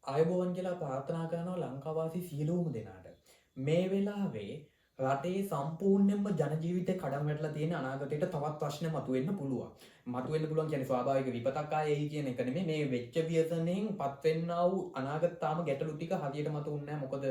අයබෝවන් කියලා ප්‍රාර්ථනා කරනවා ලංකාවාසී සියලුම දෙනාට. මේ වෙලාවේ රටේ සම්පූර්ණයෙන්ම ජනජීවිතේ කඩන් වැටලා තියෙන අනාගතයට තවත් ප්‍රශ්න මතුවෙන්න පුළුවන්. මතුවෙන්න පුළුවන් කියන්නේ ස්වාභාවික විපතක් ආයේයි කියන එක නෙමෙයි. මේ වෙච්ච ව්‍යසනයෙන් පත්වෙන්නා වූ අනාගත තාම ගැටලු ටික හරියට මතුවන්නේ නැහැ. මොකද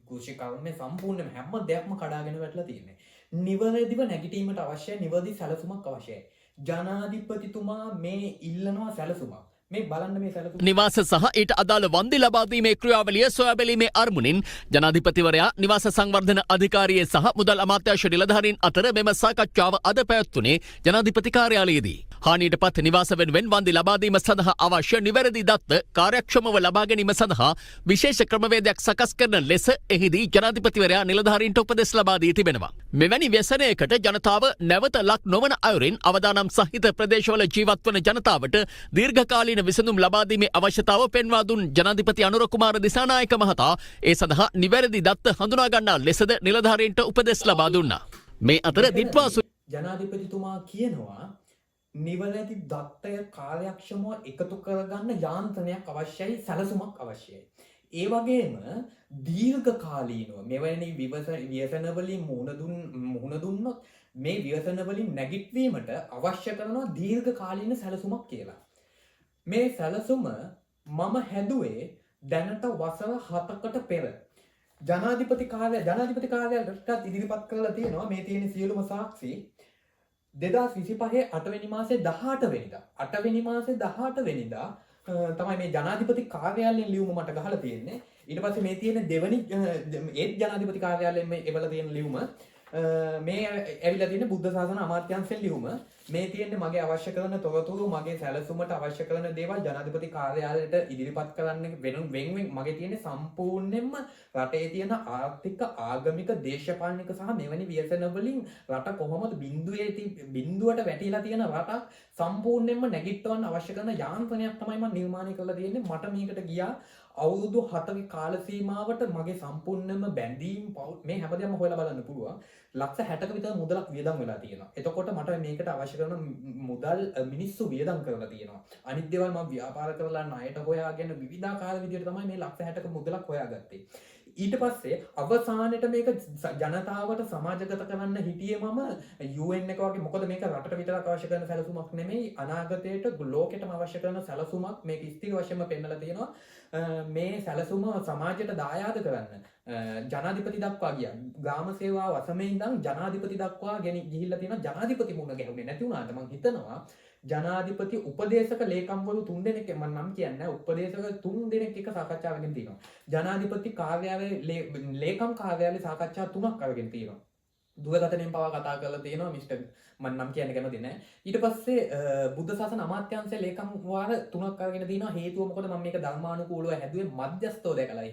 කෘෂි කර්මයේ සම්පූර්ණයෙන්ම හැම දෙයක්ම කඩාගෙන වැටලා තියෙන්නේ. නිවැරදිව නැගිටීමට අවශ්‍ය නිවැරදි සැලසුමක් අවශ්‍යයි. ජනාධිපතිතුමා මේ ඉල්ලනවා සැලසුමක්. මේ බලන්න මේ සැලසුම නිවාස සහ ඊට අදාළ වන්දි ලබාදීමේ ක්‍රියාවලිය සොයා බැලීමේ අරමුණින් ජනාධිපතිවරයා නිවාස සංවර්ධන අධිකාරියේ සහ මුදල් අමාත්‍යාංශ නිලධාරීන් අතර මෙම සාකච්ඡාව අද පැවැත්වුණේ ජනාධිපති කාර්යාලයේදී. හානියට පත් නිවාස වෙනුවෙන් වන්දි ලබාදීම සඳහා අවශ්‍ය නිවැරදි දත්ත කාර්යක්ෂමව ලබා ගැනීම සඳහා විශේෂ ක්‍රමවේදයක් සකස් කරන ලෙස එහිදී ජනාධිපතිවරයා නිලධාරීන්ට උපදෙස් ලබා දී තිබෙනවා. මෙවැනි ව්‍යසනයකට ජනතාව නැවත ලක් නොවන අයුරින් අවදානම් සහිත ප්‍රදේශවල ජීවත් වන ජනතාවට දීර්ඝකාලීන විසඳුම් ලබාදීමේ අවශ්‍යතාව පෙන්වා දුන් ජනාධිපති අනුර කුමාර දිසානායක මහතා ඒ සඳහා නිවැරදි දත්ත හඳුනා ගන්නා ලෙසද නිලධාරීන්ට උපදෙස් ලබා දුන්නා. මේ අතර දිට්වාසු ජනාධිපතිතුමා කියනවා නිවැරදි දත්තය කාර්යක්ෂමව එකතු කරගන්න යාන්ත්‍රණයක් අවශ්‍යයි, සැලසුමක් අවශ්‍යයි. ඒ වගේම දීර්ඝකාලීනව මෙවැනි ව්‍යසනවලින් මුහුණ දුන්නොත් මේ ව්‍යසනවලින් නැගිටවීමට අවශ්‍ය කරනවා දීර්ඝකාලීන සැලසුමක් කියලා. මේ සැලසුම මම හැදුවේ දැනට වසර 7කට පෙර. ජනාධිපති කාර්යාලයට ඉදිරිපත් කරලා තියෙනවා මේ තියෙන සියලුම සාක්ෂි 2025 8 වෙනි මාසේ 18 වෙනිදා. 8 වෙනි මාසේ 18 වෙනිදා තමයි මේ ජනාධිපති කාර්යාලයෙන් ලියුම මට ගහලා තියෙන්නේ. ඊට පස්සේ මේ තියෙන දෙවනි ඒත් ජනාධිපති කාර්යාලයෙන් මේ එවලා තියෙන ලියුම මේ ඇවිල්ලා තියෙන බුද්ධ ශාසන අමාත්‍යාංශයෙන් ලියුම. මේ තියෙන්නේ මගේ අවශ්‍ය කරන තොරතුරු, මගේ සැලසුමට අවශ්‍ය කරන දේවල් ජනාධිපති කාර්යාලයට ඉදිරිපත් කරන්න වෙනුවෙන් මගේ තියෙන සම්පූර්ණයෙන්ම රටේ තියෙන ආර්ථික, ආගමික, දේශපාලනික සහ මෙවැනි ව්‍යසන වලින් රට කොහොමද බිඳුවට වැටිලා තියෙන රටක් සම්පූර්ණයෙන්ම නැගිටවන්න අවශ්‍ය කරන යාන්ත්‍රණයක් තමයි මම නිර්මාණය කරලා තියෙන්නේ. මට මේකට ගියා අවුරුදු 7ක කාල සීමාවට මගේ සම්පූර්ණයෙන්ම බැඳීම් මේ හැමදේම හොයලා බලන්න පුළුවන්. ලක්ෂ 60ක විතර මුදලක් වියදම් වෙලා තියෙනවා. එතකොට මට මේකට අවශ්‍ය කරන මුදල් මිනිස්සු වියදම් කරලා තියෙනවා. අනිත් දේවල් මම ව්‍යාපාර කරලා ණයට හොයාගෙන විවිධාකාර විදිහට තමයි මේ ලක්ෂ 60ක මුදලක් හොයාගත්තේ. ඊට පස්සේ අවසානයේ මේක ජනතාවට සමාජගත කරන්න හිටියේ මම UN එක වගේ. මොකද මේක රටට විතරක් අවශ්‍ය කරන සැලසුමක් නෙමෙයි, අනාගතයට ලෝකෙටම අවශ්‍ය කරන සැලසුමක්. මේක ස්ථිර වශයෙන්ම පෙන්නලා තියෙනවා. මේ සැලසුම සමාජයට දායාද කරන්න ජනාධිපති දක්වා ගියා. ග්‍රාම සේවාව අසමේ ඉඳන් ජනාධිපති දක්වා ගිහිල්ලා තියෙනවා. ජනාධිපති මුණ ගැහුනේ නැති වුණාට මම හිතනවා ජනාධිපති උපදේශක ලේකම්වරු 3 දෙනෙක්, මම නම් කියන්නේ උපදේශක 3 දෙනෙක් එක සාකච්ඡා කරගෙන තියෙනවා. ජනාධිපති කාර්යාලයේ ලේකම් කාර්යාලයේ සාකච්ඡා 3ක් අරගෙන තියෙනවා. දුරකථනයෙන් පවා කතා කරලා තියෙනවා මිස්ටර්, මම නම් කියන්න කැමති නැහැ. ඊට පස්සේ බුද්ධ ශාසන අමාත්‍යාංශයේ ලේකම් වාර 3ක් අරගෙන තියෙනවා. හේතුව මොකද මම මේක ධර්මානුකූලව හැදුවේ, මධ්‍යස්ථව දැකලා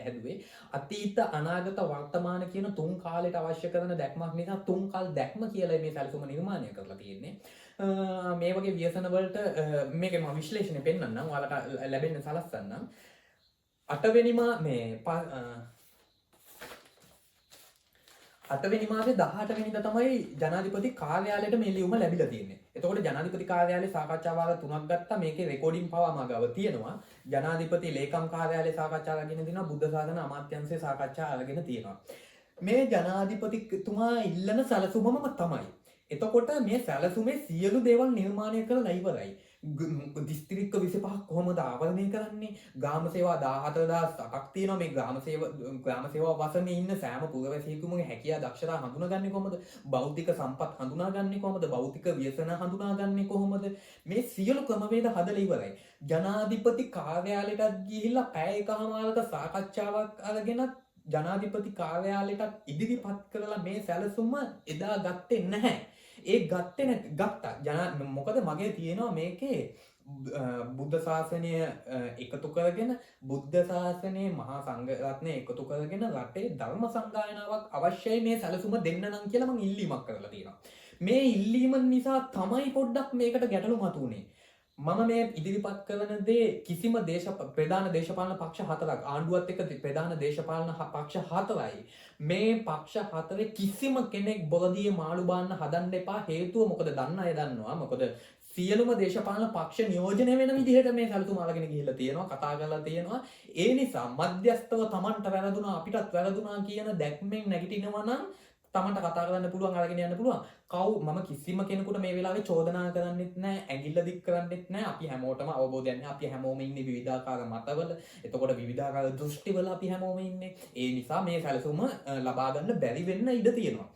හැදුවේ. අතීත, අනාගත, වර්තමාන කියන 3 කාලයට අවශ්‍ය කරන දැක්මක් නිසා 3 කාල දැක්ම කියලා මේ සැලසුම නිර්මාණය කරලා තියෙන්නේ. මේ වගේ ව්‍යසන වලට මේක මම විශ්ලේෂණය පෙන්නන්නම් ඔයාලට ලැබෙන්න සලස්සන්නම්. 8 වෙනි මාසේ 18 වෙනිදා තමයි ජනාධිපති කාර්යාලයට මේ ලියුම ලැබිලා තියෙන්නේ. එතකොට ජනාධිපති කාර්යාලයේ සාකච්ඡා වාර 3ක් ගත්තා. මේකේ රෙකෝඩින් පවා මගව තියෙනවා. ජනාධිපති ලේකම් කාර්යාලයේ සාකච්ඡා අරගෙන තියෙනවා. බුද්ධ ශාසන අමාත්‍යාංශයේ සාකච්ඡා අරගෙන තියෙනවා. මේ ජනාධිපතිතුමා ඉල්ලන සැලසුමම තමයි. එතකොට මේ සැලසුමේ සියලු දේවල් නිර්මාණය කරලා ඉවරයි. දිස්ත්‍රික්ක 25ක් කොහොමද ආවරණය කරන්නේ? ග්‍රාම සේවා 14000ක් තියෙනවා. මේ ග්‍රාම සේවා වසමේ ඉන්න සෑම පුරවැසියෙකුගේ හැකියාව දක්ෂතා හඳුනාගන්නේ කොහොමද? භෞතික සම්පත් හඳුනාගන්නේ කොහොමද? භෞතික ව්‍යසන හඳුනාගන්නේ කොහොමද? මේ සියලු ක්‍රමවේද හදලා ඉවරයි. ජනාධිපති කාර්යාලයටත් ගිහිල්ලා පැය එකමාරක සාකච්ඡාවක් අරගෙන ජනාධිපති කාර්යාලයට ඉදිරිපත් කරලා මේ සැලසුම එදා ගත්තේ නැහැ. ඒ ගත්තා. මොකද මගේ තියෙනවා මේකේ බුද්ධ ශාසනය එකතු කරගෙන, බුද්ධ ශාසනයේ මහා සංඝ රත්නය එකතු කරගෙන රටේ ධර්ම සංගායනාවක් අවශ්‍යයි මේ සැලසුම දෙන්න නම් කියලා මම ඉල්ලීමක් කරලා තියෙනවා. මේ ඉල්ලීම නිසා තමයි පොඩ්ඩක් මේකට ගැටලු මතුවුනේ. මම මේ ඉදිරිපත් කරන දේ කිසිම ප්‍රධාන දේශපාලන පක්ෂ 4ක්, ආණ්ඩුවත් එක්ක ප්‍රධාන දේශපාලන පක්ෂ 4යි. මේ පක්ෂ 4 කිසිම කෙනෙක් බොරදියේ මාළු බාන්න හදන්න එපා. හේතුව මොකද දන්න අය දන්නවා. මොකද සියලුම දේශපාලන පක්ෂ නියෝජනය වෙන විදිහට මේ සැලසුම අරගෙන ගිහිල්ලා තියෙනවා, කතා කරලා තියෙනවා. ඒ නිසා මධ්‍යස්ථව Tamanට වැරදුනා අපිටත් වැරදුනා කියන දැක්මෙන් නැගිටිනවා නම් තමන්ට කතා කරන්න පුළුවන්, අරගෙන යන්න පුළුවන්. මම කිසිම කෙනෙකුට මේ වෙලාවේ චෝදනා කරන්නෙත් නැහැ, ඇඟිල්ල දික් කරන්නෙත් නැහැ. අපි හැමෝටම අවබෝධයක් නැහැ. අපි හැමෝම ඉන්නේ විවිධාකාර මතවල. එතකොට විවිධාකාර දෘෂ්ටිවල අපි හැමෝම ඉන්නේ. ඒ නිසා මේ සැලසුම ලබා ගන්න බැරි වෙන්න ඉඩ තියෙනවා.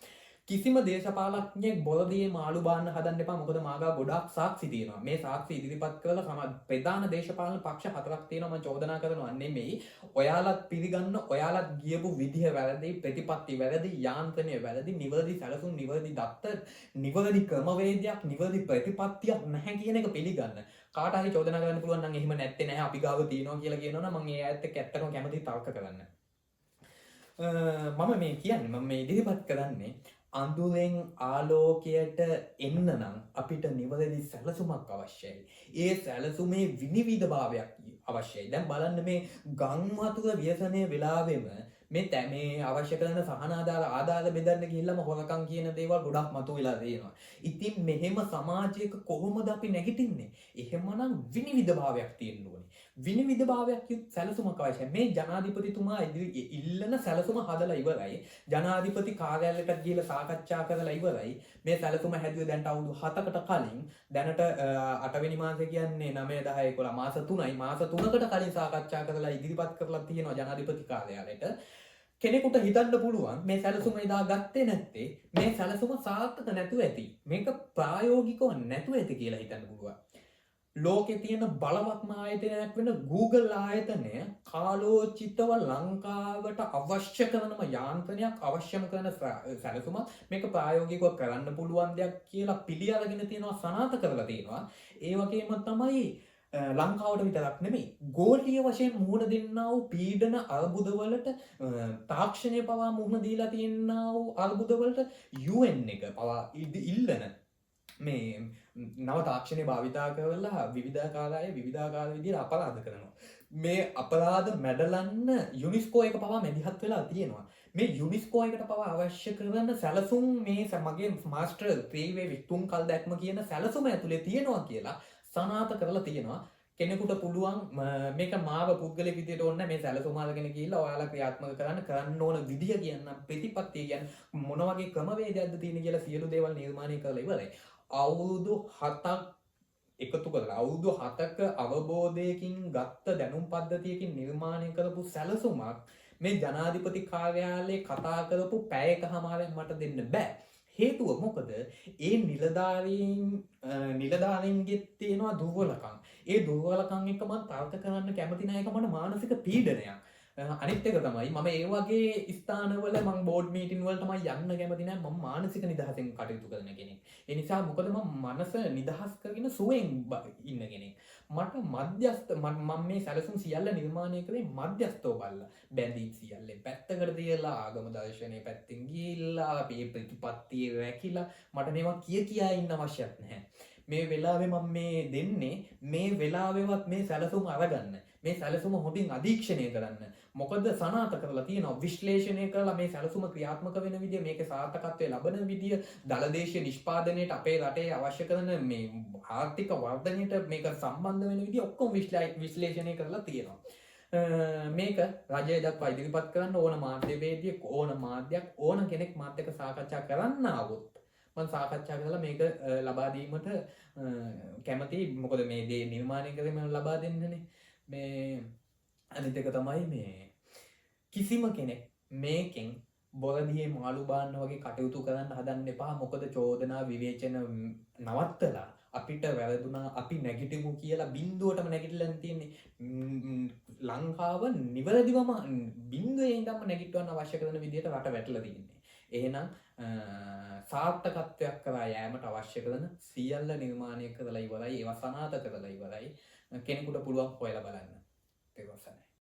කිසිම දේශපාලඥයෙක් බොරදියේ මාළු බාන්න හදන්න එපා. මොකද මාගා ගොඩක් සාක්ෂි තියෙනවා. මේ සාක්ෂි ඉදිරිපත් කරලා ප්‍රධාන දේශපාලන පක්ෂ 4ක් තියෙනවා. මම චෝදනා කරනවා නෙමෙයි. ඔයාලත් පිළිගන්න, ඔයාලත් ගියපු විදිහ වැරදි, ප්‍රතිපත්ති වැරදි, යාන්ත්‍රණය වැරදි, නිවැරදි සැලසුම්, නිවැරදි දත්ත, නිවැරදි ක්‍රමවේදයක්, නිවැරදි ප්‍රතිපත්තියක් නැහැ කියන එක පිළිගන්න. කාට හරි චෝදනා කරන්න පුළුවන් නම් එහෙම නැත්තේ නැහැ, අපි ගාව තියෙනවා කියලා කියනවනම් මම ඒ ඇත්ත ඇත්තටම කැමති තර්ක කරන්න. මම මේ කියන්නේ, මම මේ ඉදිරිපත් කරන්නේ අඳුරෙන් ආලෝකයට එන්න නම් අපිට නිවැරදි සැලසුමක් අවශ්‍යයි. ඒ සැලසුමේ විනිවිදභාවයක් අවශ්‍යයි. දැන් බලන්න මේ ගම් වතුර ව්‍යසනය වෙලාවෙම මේ අවශ්‍ය කරන සහන ආදාළ බෙදන්න ගිහිල්ලාම හොරකම් කියන දේවල් ගොඩක් මතුවලා තියෙනවා. ඉතින් මෙහෙම සමාජයක කොහොමද අපි නැගිටින්නේ? එහෙමනම් විනිවිදභාවයක් තියෙන්න ඕනේ. විනිවිදභාවයක් යුත් සැලසුමක් අවශ්‍යයි. මේ ජනාධිපතිතුමා ඉල්ලන සැලසුම හදලා ඉවරයි. ජනාධිපති කාර්යාලයට ගිහිල්ලා සාකච්ඡා කරලා ඉවරයි. මේ සැලසුම හැදුවේ දැන්ට අවුරුදු 7කට කලින්. දැනට 8 වෙනි මාසේ කියන්නේ 9 10 11 මාස 3යි. මාස 3කට කලින් සාකච්ඡා කරලා ඉදිරිපත් කරලා තියෙනවා ජනාධිපති කාර්යාලයට. කෙනෙකුට හිතන්න පුළුවන් මේ සැලසුම එදා ගත්තේ නැත්තේ මේ සැලසුම සාර්ථක නැතුව ඇති. මේක ප්‍රායෝගිකව නැතුව ඇති කියලා හිතන්න පුළුවන්. ලෝකේ තියෙන බලවත්ම ආයතනයක් වෙන Google ආයතනය කාලෝචිතව ලංකාවට අවශ්‍ය කරනම යාන්ත්‍රණයක්, අවශ්‍යම කරන සැලසුමක්, මේක ප්‍රායෝගිකව කරන්න පුළුවන් දෙයක් කියලා පිළි අරගෙන තියෙනවා, සනාථ කරලා තියෙනවා. ඒ වගේම තමයි ලංකාවට විතරක් නෙමෙයි ගෝලීය වශයෙන් මුහුණ දෙන්නා වූ පීඩන අර්බුදවලට, තාක්ෂණය පවා මුහුණ දීලා තියෙනා වූ අර්බුදවලට UN එක පවා ඉල්ලන මේ නව තාක්ෂණය භාවිතා කරලා විවිධාකාරය විවිධාකාර විදිහට අපරාධ කරනවා. මේ අපරාධ මැඩලන්න යුනිස්කෝ එක පවා මැදිහත් වෙලා තියෙනවා. මේ යුනිස්කෝ එකට පවා අවශ්‍ය කරන සැලසුම් මේ මගේ මාස්ටර් 3 විතුම් කල් දැක්ම කියන සැලසුම ඇතුලේ තියෙනවා කියලා සනාථ කරලා තියෙනවා. කෙනෙකුට පුළුවන් මේක මාව පුද්ගලික විදියට ඕන මේ සැලසුම අරගෙන ගිහිල්ලා ඔයාලා ක්‍රියාත්මක කරන්න ඕන විදිය කියන්න, ප්‍රතිපත්තිය කියන්න, මොන වගේ ක්‍රමවේදයක්ද තියෙන කියලා සියලු දේවල් නිර්මාණය කරලා ඉවරයි. අවුරුදු 7ක් එකතු කරලා, අවුරුදු 7ක අවබෝධයකින් ගත්ත දැනුම් පද්ධතියකින් නිර්මාණය කරපු සැලසුමක් මේ ජනාධිපති කාර්යාලයේ කතා කරපු පැය එකමාරක් මට දෙන්න බෑ. හේතුව මොකද? ඒ නිලධාරීන්ගෙත් තියෙනවා දුර්වලකම්. ඒ දුර්වලකම් එක්ක මම තර්ක කරන්න කැමති නැහැ. ඒක මට මානසික පීඩනයක්. අනිත් එක තමයි මම ඒ වගේ ස්ථානවල මම බෝඩ් මීටින් වලට මම යන්න කැමති නැහැ. මම මානසික නිදහසෙන් කටයුතු කරන කෙනෙක්. ඒ නිසා මොකද මම මනස නිදහස් කරගෙන සුවෙන් ඉන්න කෙනෙක්. මට මධ්‍යස්ථ මම මේ සැලසුම් සියල්ල නිර්මාණය කරේ මධ්‍යස්ථව බලලා. බැඳීම් සියල්ලෙන් පැත්තකට තියලා, ආගම දර්ශනයේ පැත්තෙන් ගිහිල්ලා, අපේ ප්‍රතිපත්තිය රැකිලා මට මේවා කියා ඉන්න අවශ්‍යත් නැහැ. මේ වෙලාවේ මම මේ දෙන්නේ මේ වෙලාවෙවත් මේ සැලසුම අරගන්න. මේ සැලසුම හොඳින් අධීක්ෂණය කරන්න. මොකද සනාථ කරලා තියෙනවා, විශ්ලේෂණය කරලා මේ සැලසුම ක්‍රියාත්මක වෙන විදිය, මේකේ සාර්ථකත්වය ලබන විදිය, දලදේශීය නිෂ්පාදනයට අපේ රටේ අවශ්‍ය කරන මේ ආර්ථික වර්ධනයට මේක සම්බන්ධ වෙන විදිය ඔක්කොම විශ්ලේෂණය කරලා තියෙනවා. මේක රජය දක්වා ඉදිරිපත් කරන්න ඕන මාධ්‍යවේදියෙක්, ඕන මාධ්‍යයක්, ඕන කෙනෙක් මාත් එක්ක සාකච්ඡා කරන්න આવොත් මම සාකච්ඡා කරලා මේක ලබා දීමට කැමතියි. මොකද මේ දේ නිර්මාණය කරගෙන ලබා දෙන්නනේ. මේ අනිත් එක තමයි මේ කිසිම කෙනෙක් මේකෙන් බොරදියේ මාළු බාන්න වගේ කටයුතු කරන්න හදන්න එපා. මොකද චෝදනා විවේචන නවත්තලා අපිට වැරදුනා, අපි නැගිටිමු කියලා බිඳුවටම නැගිටලා තියෙන්නේ. ලංකාව නිවැරදිවම බිඳුවේ ඉඳන්ම නැගිටවන්න අවශ්‍ය කරන විදිහට රට වැටලා තියෙන්නේ. එහෙනම් සාර්ථකත්වයක් කරා යෑමට අවශ්‍ය කරන සියල්ල නිර්මාණය කරලා ඉවරයි. ඒවා සනාථ කරලා ඉවරයි. කෙනෙකුට පුළුවන් හොයලා බලන්න. ඒක වසන.